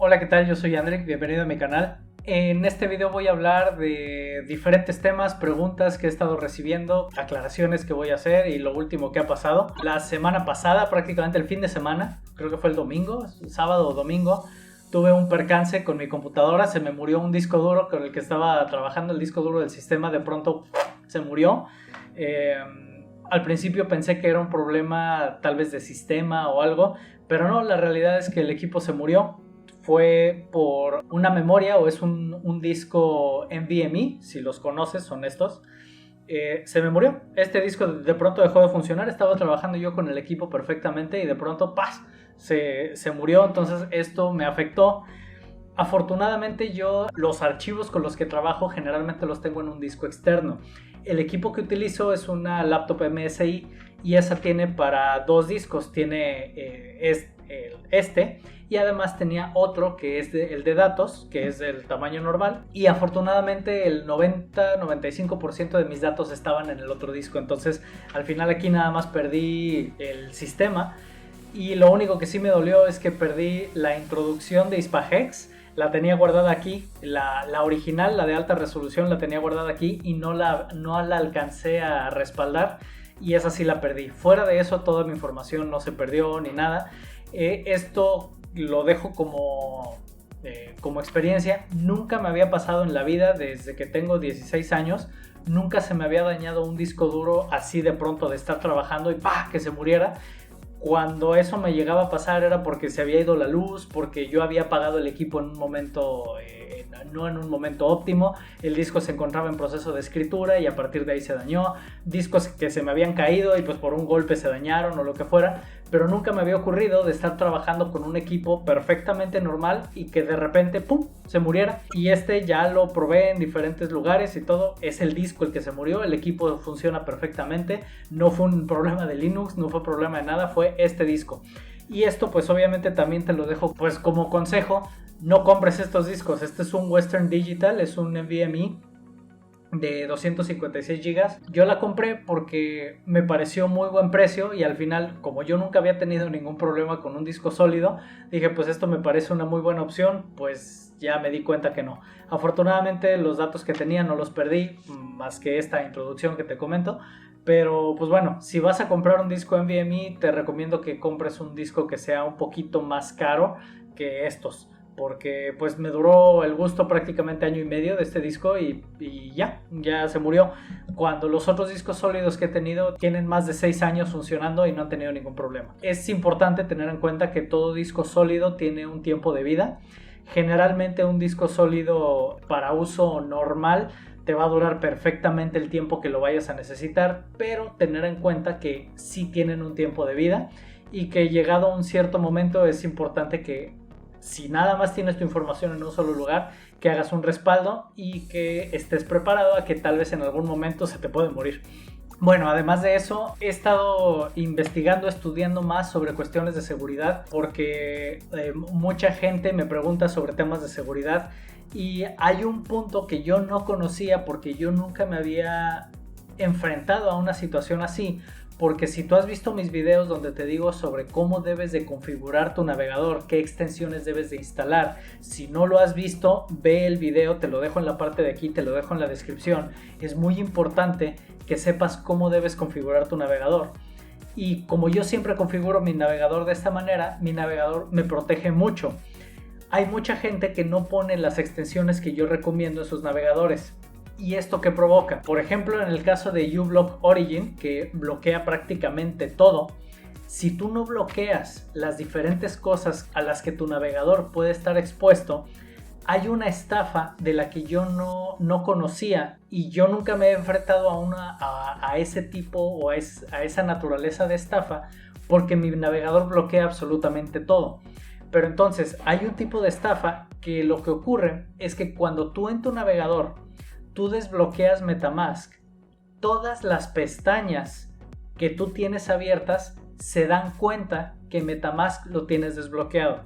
Hola, ¿qué tal? Yo soy André, bienvenido a mi canal. En este video voy a hablar de diferentes temas, preguntas que he estado recibiendo, aclaraciones que voy a hacer y lo último que ha pasado. La semana pasada, prácticamente el fin de semana, creo que fue el domingo, sábado o domingo, tuve un percance con mi computadora, se me murió un disco duro con el que estaba trabajando, el disco duro del sistema, de pronto se murió. Al principio pensé que era un problema tal vez de sistema o algo, pero no, la realidad es que el equipo se murió. Fue por una memoria o es un disco NVMe, si los conoces, son estos. Se me murió. Este disco de pronto dejó de funcionar. Estaba trabajando yo con el equipo perfectamente y de pronto ¡paz! Se murió. Entonces esto me afectó. Afortunadamente yo los archivos con los que trabajo generalmente los tengo en un disco externo. El equipo que utilizo es una laptop MSI y esa tiene para dos discos. Tiene este y además tenía otro que es el de datos, que es del tamaño normal, y afortunadamente el 90-95% de mis datos estaban en el otro disco. Entonces al final aquí nada más perdí el sistema y lo único que sí me dolió es que perdí la introducción de Hispahex. La tenía guardada aquí, la original, la de alta resolución, la tenía guardada aquí y no la alcancé a respaldar y esa sí la perdí. Fuera de eso toda mi información no se perdió ni nada. Esto lo dejo como experiencia. Nunca me había pasado en la vida desde que tengo 16 años. Nunca se me había dañado un disco duro así de pronto, de estar trabajando y ¡pah! Que se muriera. Cuando eso me llegaba a pasar era porque se había ido la luz, porque yo había apagado el equipo en un momento, no en un momento óptimo. El disco se encontraba en proceso de escritura y a partir de ahí se dañó. Discos que se me habían caído y pues por un golpe se dañaron o lo que fuera. Pero nunca me había ocurrido de estar trabajando con un equipo perfectamente normal y que de repente ¡pum! Se muriera. Y este ya lo probé en diferentes lugares y todo. Es el disco el que se murió. El equipo funciona perfectamente. No fue un problema de Linux, no fue problema de nada, fue este disco. Y esto pues obviamente también te lo dejo pues como consejo. No compres estos discos. Este es un Western Digital, es un NVMe de 256 GB. Yo la compré porque me pareció muy buen precio y al final, como yo nunca había tenido ningún problema con un disco sólido, dije pues esto me parece una muy buena opción. Pues ya me di cuenta que no. Afortunadamente los datos que tenía no los perdí, más que esta introducción que te comento. Pero pues bueno, si vas a comprar un disco NVMe te recomiendo que compres un disco que sea un poquito más caro que estos, porque pues me duró el gusto prácticamente año y medio de este disco y ya se murió. Cuando los otros discos sólidos que he tenido tienen más de 6 años funcionando y no han tenido ningún problema. Es importante tener en cuenta que todo disco sólido tiene un tiempo de vida. Generalmente un disco sólido para uso normal te va a durar perfectamente el tiempo que lo vayas a necesitar, pero tener en cuenta que sí tienen un tiempo de vida y que llegado a un cierto momento es importante que, si nada más tienes tu información en un solo lugar, que hagas un respaldo y que estés preparado a que tal vez en algún momento se te puede morir. Bueno, además de eso, he estado investigando, estudiando más sobre cuestiones de seguridad porque mucha gente me pregunta sobre temas de seguridad y hay un punto que yo no conocía porque yo nunca me había enfrentado a una situación así. Porque si tú has visto mis videos donde te digo sobre cómo debes de configurar tu navegador, qué extensiones debes de instalar, si no lo has visto, ve el video, te lo dejo en la parte de aquí, te lo dejo en la descripción. Es muy importante que sepas cómo debes configurar tu navegador. Y como yo siempre configuro mi navegador de esta manera, mi navegador me protege mucho. Hay mucha gente que no pone las extensiones que yo recomiendo en sus navegadores. ¿Y esto qué provoca? Por ejemplo, en el caso de uBlock Origin, que bloquea prácticamente todo, si tú no bloqueas las diferentes cosas a las que tu navegador puede estar expuesto, hay una estafa de la que yo no conocía y yo nunca me he enfrentado a ese tipo o a esa naturaleza de estafa porque mi navegador bloquea absolutamente todo. Pero entonces hay un tipo de estafa que lo que ocurre es que cuando tú en tu navegador tú desbloqueas MetaMask, todas las pestañas que tú tienes abiertas se dan cuenta que MetaMask lo tienes desbloqueado.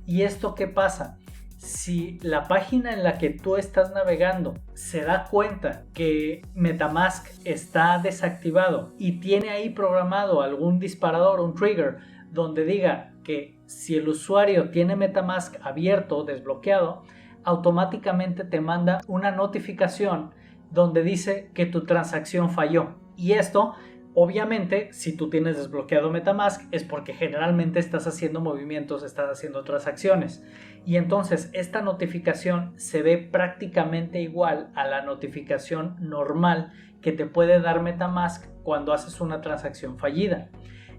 ¿Y esto qué pasa? Si la página en la que tú estás navegando se da cuenta que MetaMask está desactivado y tiene ahí programado algún disparador, un trigger, donde diga que si el usuario tiene MetaMask abierto o desbloqueado, automáticamente te manda una notificación donde dice que tu transacción falló. Y esto, obviamente, si tú tienes desbloqueado MetaMask, es porque generalmente estás haciendo movimientos, estás haciendo transacciones. Y entonces esta notificación se ve prácticamente igual a la notificación normal que te puede dar MetaMask cuando haces una transacción fallida.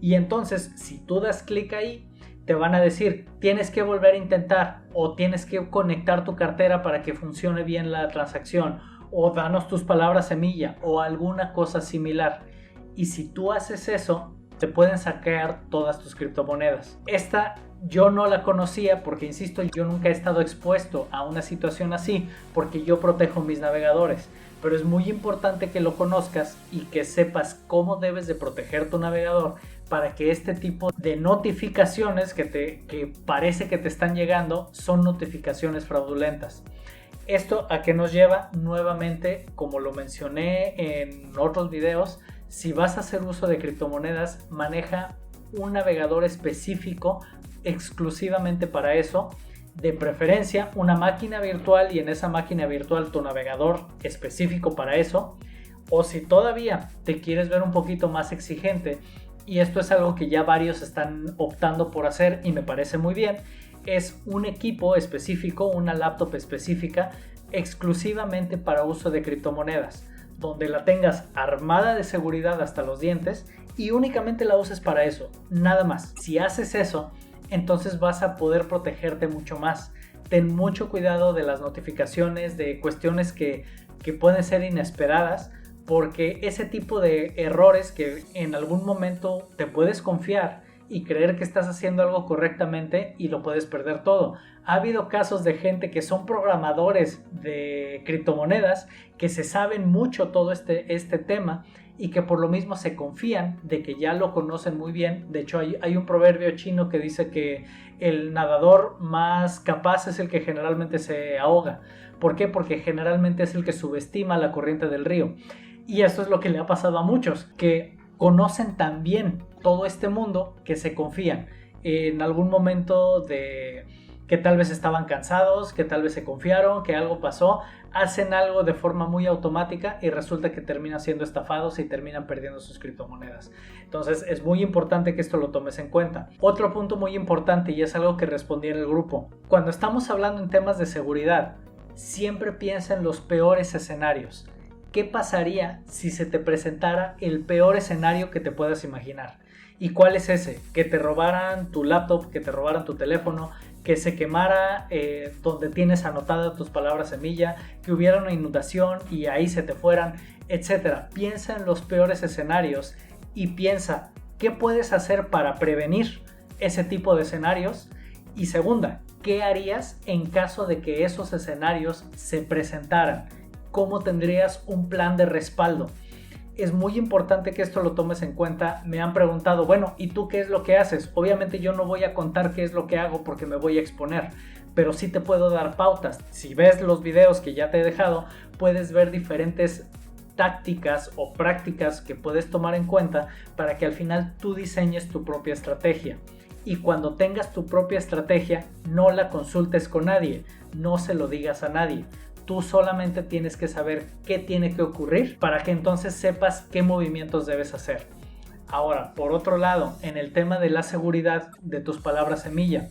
Y entonces, si tú das clic ahí, te van a decir, tienes que volver a intentar o tienes que conectar tu cartera para que funcione bien la transacción, o danos tus palabras semilla o alguna cosa similar. Y si tú haces eso, te pueden saquear todas tus criptomonedas. Esta yo no la conocía porque, insisto, yo nunca he estado expuesto a una situación así porque yo protejo mis navegadores. Pero es muy importante que lo conozcas y que sepas cómo debes de proteger tu navegador para que este tipo de notificaciones que parece que te están llegando son notificaciones fraudulentas. ¿Esto a qué nos lleva? Nuevamente, como lo mencioné en otros videos, si vas a hacer uso de criptomonedas, maneja un navegador específico exclusivamente para eso. De preferencia una máquina virtual y en esa máquina virtual tu navegador específico para eso. O si todavía te quieres ver un poquito más exigente, y esto es algo que ya varios están optando por hacer y me parece muy bien, es un equipo específico, una laptop específica exclusivamente para uso de criptomonedas, donde la tengas armada de seguridad hasta los dientes y únicamente la uses para eso, nada más. Si haces eso, entonces vas a poder protegerte mucho más. Ten mucho cuidado de las notificaciones, de cuestiones que pueden ser inesperadas, porque ese tipo de errores que en algún momento te puedes confiar y creer que estás haciendo algo correctamente y lo puedes perder todo. Ha habido casos de gente que son programadores de criptomonedas que se saben mucho todo este tema y que por lo mismo se confían de que ya lo conocen muy bien. De hecho, hay un proverbio chino que dice que el nadador más capaz es el que generalmente se ahoga. ¿Por qué? Porque generalmente es el que subestima la corriente del río. Y esto es lo que le ha pasado a muchos, que conocen tan bien todo este mundo que se confían. En algún momento de que tal vez estaban cansados, que tal vez se confiaron, que algo pasó, hacen algo de forma muy automática y resulta que terminan siendo estafados y terminan perdiendo sus criptomonedas. Entonces es muy importante que esto lo tomes en cuenta. Otro punto muy importante, y es algo que respondí en el grupo, cuando estamos hablando en temas de seguridad, siempre piensa en los peores escenarios. ¿Qué pasaría si se te presentara el peor escenario que te puedas imaginar? ¿Y cuál es ese? Que te robaran tu laptop, que te robaran tu teléfono, que se quemara donde tienes anotadas tus palabras semilla, que hubiera una inundación y ahí se te fueran, etc. Piensa en los peores escenarios y piensa qué puedes hacer para prevenir ese tipo de escenarios. Y segunda, ¿qué harías en caso de que esos escenarios se presentaran? ¿Cómo tendrías un plan de respaldo? Es muy importante que esto lo tomes en cuenta. Me han preguntado, bueno, ¿y tú qué es lo que haces? Obviamente yo no voy a contar qué es lo que hago porque me voy a exponer, pero sí te puedo dar pautas. Si ves los videos que ya te he dejado, puedes ver diferentes tácticas o prácticas que puedes tomar en cuenta para que al final tú diseñes tu propia estrategia. Y cuando tengas tu propia estrategia, no la consultes con nadie, no se lo digas a nadie. Tú solamente tienes que saber qué tiene que ocurrir para que entonces sepas qué movimientos debes hacer. Ahora, por otro lado, en el tema de la seguridad de tus palabras semilla,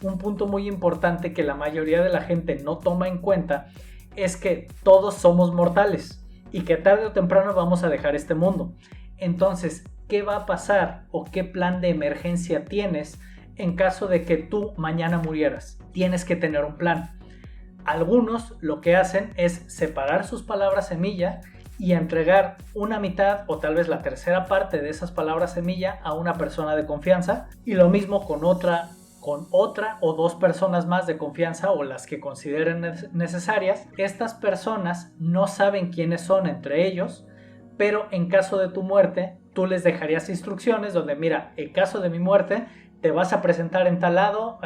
un punto muy importante que la mayoría de la gente no toma en cuenta es que todos somos mortales y que tarde o temprano vamos a dejar este mundo. Entonces, ¿qué va a pasar o qué plan de emergencia tienes en caso de que tú mañana murieras? Tienes que tener un plan. Algunos lo que hacen es separar sus palabras semilla y entregar una mitad o tal vez la tercera parte de esas palabras semilla a una persona de confianza, y lo mismo con otra o dos personas más de confianza o las que consideren necesarias. Estas personas no saben quiénes son entre ellos, pero en caso de tu muerte tú les dejarías instrucciones donde, mira, en caso de mi muerte te vas a presentar en tal lado,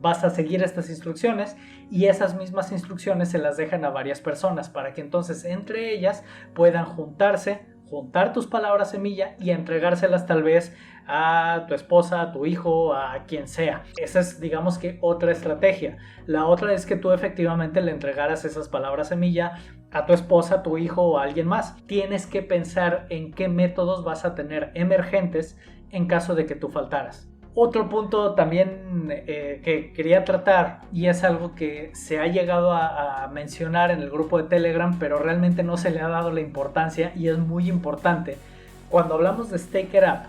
vas a seguir estas instrucciones, y esas mismas instrucciones se las dejan a varias personas para que entonces entre ellas puedan juntarse, juntar tus palabras semilla y entregárselas tal vez a tu esposa, a tu hijo, a quien sea. Esa es, digamos que, otra estrategia. La otra es que tú efectivamente le entregaras esas palabras semilla a tu esposa, a tu hijo o a alguien más. Tienes que pensar en qué métodos vas a tener emergentes en caso de que tú faltaras. Otro punto también que quería tratar, y es algo que se ha llegado a mencionar en el grupo de Telegram, pero realmente no se le ha dado la importancia, y es muy importante. Cuando hablamos de StakerApp,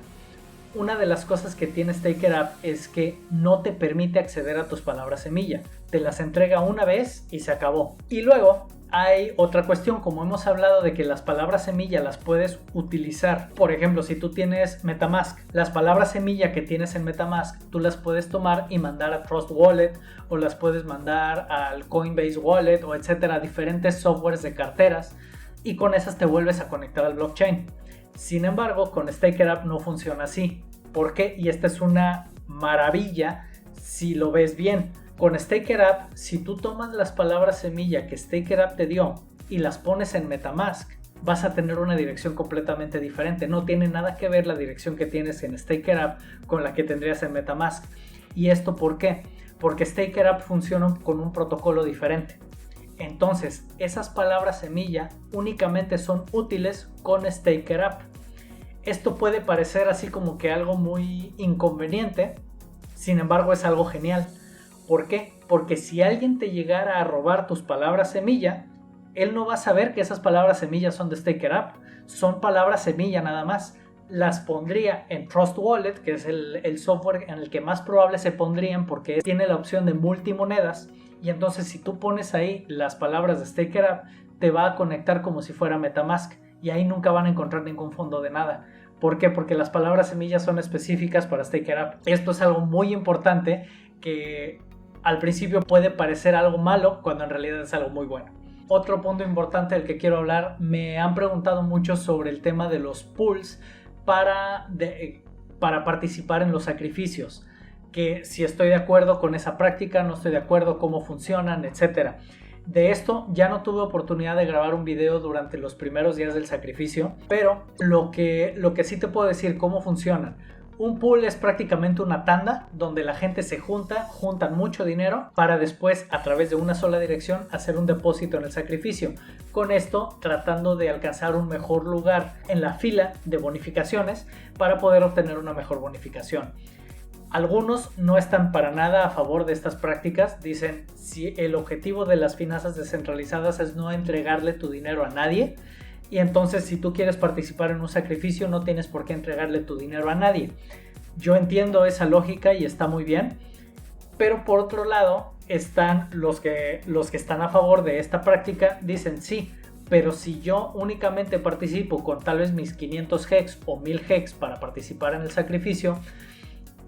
una de las cosas que tiene StakerApp es que no te permite acceder a tus palabras semilla. Te las entrega una vez y se acabó. Y luego hay otra cuestión, como hemos hablado de que las palabras semilla las puedes utilizar. Por ejemplo, si tú tienes MetaMask, las palabras semilla que tienes en MetaMask, tú las puedes tomar y mandar a Trust Wallet, o las puedes mandar al Coinbase Wallet, o etcétera, diferentes softwares de carteras, y con esas te vuelves a conectar al blockchain. Sin embargo, con StakerApp no funciona así. ¿Por qué? Y esta es una maravilla si lo ves bien. Con StakerApp, si tú tomas las palabras semilla que StakerApp te dio y las pones en MetaMask, vas a tener una dirección completamente diferente. No tiene nada que ver la dirección que tienes en StakerApp con la que tendrías en MetaMask. ¿Y esto por qué? Porque StakerApp funciona con un protocolo diferente. Entonces, esas palabras semilla únicamente son útiles con StakerApp. Esto puede parecer así como que algo muy inconveniente, sin embargo es algo genial. ¿Por qué? Porque si alguien te llegara a robar tus palabras semilla, él no va a saber que esas palabras semilla son de StakerApp, son palabras semilla nada más. Las pondría en Trust Wallet, que es el software en el que más probable se pondrían porque tiene la opción de multimonedas. Y entonces si tú pones ahí las palabras de StakerApp, te va a conectar como si fuera MetaMask y ahí nunca van a encontrar ningún fondo de nada. ¿Por qué? Porque las palabras semillas son específicas para StakerApp. Esto es algo muy importante que al principio puede parecer algo malo cuando en realidad es algo muy bueno. Otro punto importante del que quiero hablar, me han preguntado mucho sobre el tema de los pools para participar en los sacrificios. Que si estoy de acuerdo con esa práctica, no estoy de acuerdo, cómo funcionan, etc. De esto ya no tuve oportunidad de grabar un video durante los primeros días del sacrificio, pero lo que sí te puedo decir cómo funcionan. Un pool es prácticamente una tanda donde la gente se juntan mucho dinero para después, a través de una sola dirección, hacer un depósito en el sacrificio. Con esto, tratando de alcanzar un mejor lugar en la fila de bonificaciones para poder obtener una mejor bonificación. Algunos no están para nada a favor de estas prácticas. Dicen, si el objetivo de las finanzas descentralizadas es no entregarle tu dinero a nadie, y entonces si tú quieres participar en un sacrificio no tienes por qué entregarle tu dinero a nadie. Yo entiendo esa lógica y está muy bien, pero por otro lado están los que están a favor de esta práctica. Dicen, sí, pero si yo únicamente participo con tal vez mis 500 hex o 1000 hex para participar en el sacrificio,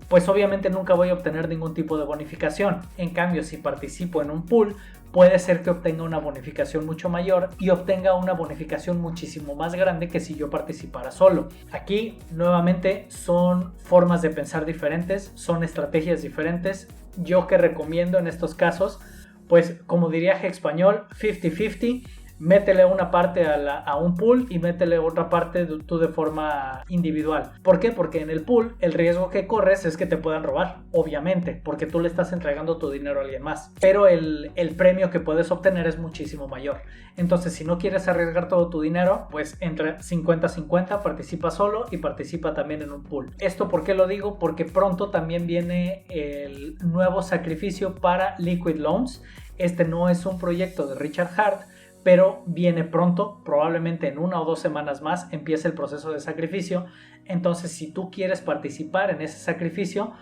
pues obviamente nunca voy a obtener ningún tipo de bonificación. En cambio, si participo en un pool, puede ser que obtenga una bonificación mucho mayor y obtenga una bonificación muchísimo más grande que si yo participara solo. Aquí, nuevamente, son formas de pensar diferentes, son estrategias diferentes. Yo que recomiendo en estos casos, pues como diría Español, 50-50. Métele una parte a un pool y métele otra parte tú de forma individual. ¿Por qué? Porque en el pool el riesgo que corres es que te puedan robar, obviamente, porque tú le estás entregando tu dinero a alguien más. Pero el premio que puedes obtener es muchísimo mayor. Entonces, si no quieres arriesgar todo tu dinero, pues entre 50-50, participa solo y participa también en un pool. ¿Esto por qué lo digo? Porque pronto también viene el nuevo sacrificio para Liquid Loans. Este no es un proyecto de Richard Heart, pero viene pronto, probablemente en 1 o 2 semanas más empieza el proceso de sacrificio. Entonces, si tú quieres participar en ese sacrificio,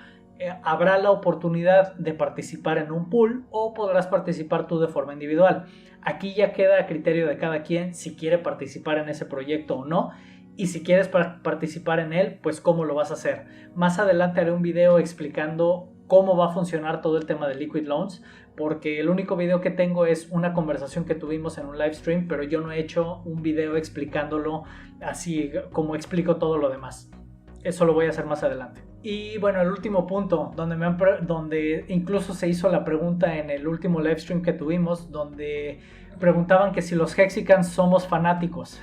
habrá la oportunidad de participar en un pool o podrás participar tú de forma individual. Aquí ya queda a criterio de cada quien si quiere participar en ese proyecto o no, y si quieres participar en él, pues cómo lo vas a hacer. Más adelante haré un video explicando cómo va a funcionar todo el tema de Liquid Loans, porque el único video que tengo es una conversación que tuvimos en un live stream, pero yo no he hecho un video explicándolo así como explico todo lo demás. Eso lo voy a hacer más adelante. Y bueno, el último punto, donde incluso se hizo la pregunta en el último live stream que tuvimos, donde preguntaban que si los Hexicans somos fanáticos.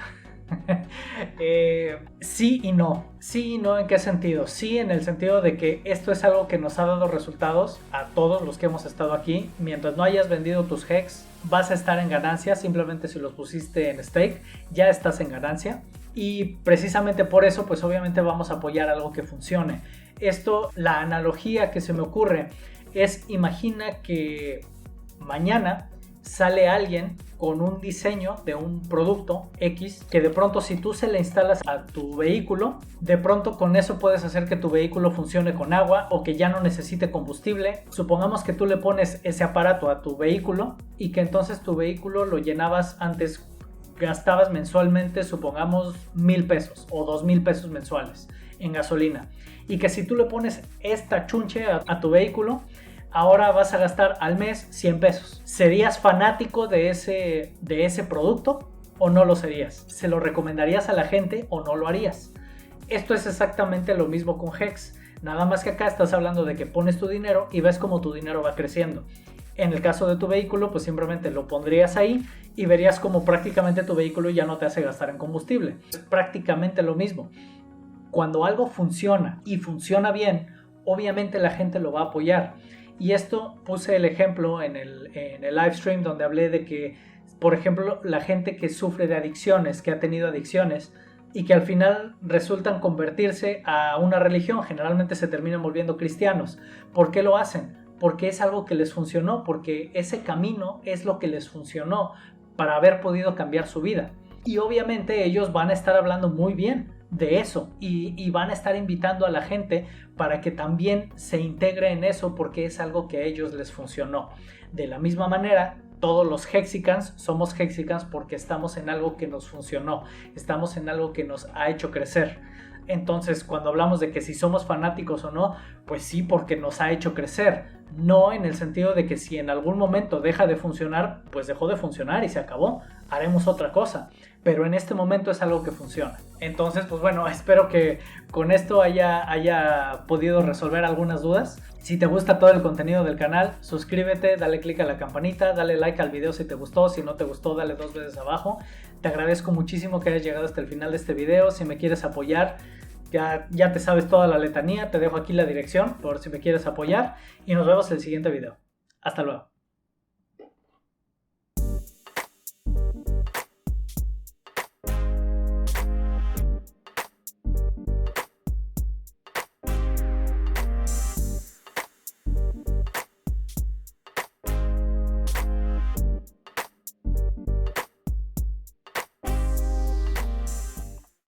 Sí y no. Sí y no, ¿en qué sentido? Sí, en el sentido de que esto es algo que nos ha dado resultados a todos los que hemos estado aquí. Mientras no hayas vendido tus hex, vas a estar en ganancia. Simplemente si los pusiste en stake, ya estás en ganancia. Y precisamente por eso, pues obviamente vamos a apoyar algo que funcione. Esto, la analogía que se me ocurre es, imagina que mañana sale alguien con un diseño de un producto X que de pronto, si tú se le instalas a tu vehículo, de pronto con eso puedes hacer que tu vehículo funcione con agua o que ya no necesite combustible. Supongamos que tú le pones ese aparato a tu vehículo y que entonces tu vehículo lo llenabas antes, gastabas mensualmente, supongamos 1,000 pesos o 2,000 pesos mensuales en gasolina, y que si tú le pones esta chunche a tu vehículo, ahora vas a gastar al mes 100 pesos. ¿Serías fanático de ese producto o no lo serías? ¿Se lo recomendarías a la gente o no lo harías? Esto es exactamente lo mismo con Hex, nada más que acá estás hablando de que pones tu dinero y ves cómo tu dinero va creciendo. En el caso de tu vehículo, pues simplemente lo pondrías ahí y verías como prácticamente tu vehículo ya no te hace gastar en combustible. Es prácticamente lo mismo. Cuando algo funciona y funciona bien, obviamente la gente lo va a apoyar. Y esto puse el ejemplo en el live stream donde hablé de que, por ejemplo, la gente que sufre de adicciones, que ha tenido adicciones y que al final resultan convertirse a una religión, generalmente se terminan volviendo cristianos. ¿Por qué lo hacen? Porque es algo que les funcionó, porque ese camino es lo que les funcionó para haber podido cambiar su vida. Y obviamente ellos van a estar hablando muy bien de eso y van a estar invitando a la gente para que también se integre en eso, porque es algo que a ellos les funcionó. De la misma manera, todos los Hexicans somos Hexicans porque estamos en algo que nos funcionó, estamos en algo que nos ha hecho crecer. Entonces, cuando hablamos de que si somos fanáticos o no, pues sí, porque nos ha hecho crecer. No en el sentido de que si en algún momento deja de funcionar, pues dejó de funcionar y se acabó, haremos otra cosa. Pero en este momento es algo que funciona. Entonces, pues bueno, espero que con esto haya podido resolver algunas dudas. Si te gusta todo el contenido del canal, suscríbete, dale click a la campanita, dale like al video si te gustó, si no te gustó, dale 2 veces abajo. Te agradezco muchísimo que hayas llegado hasta el final de este video. Si me quieres apoyar, ya te sabes toda la letanía, te dejo aquí la dirección por si me quieres apoyar y nos vemos en el siguiente video. Hasta luego.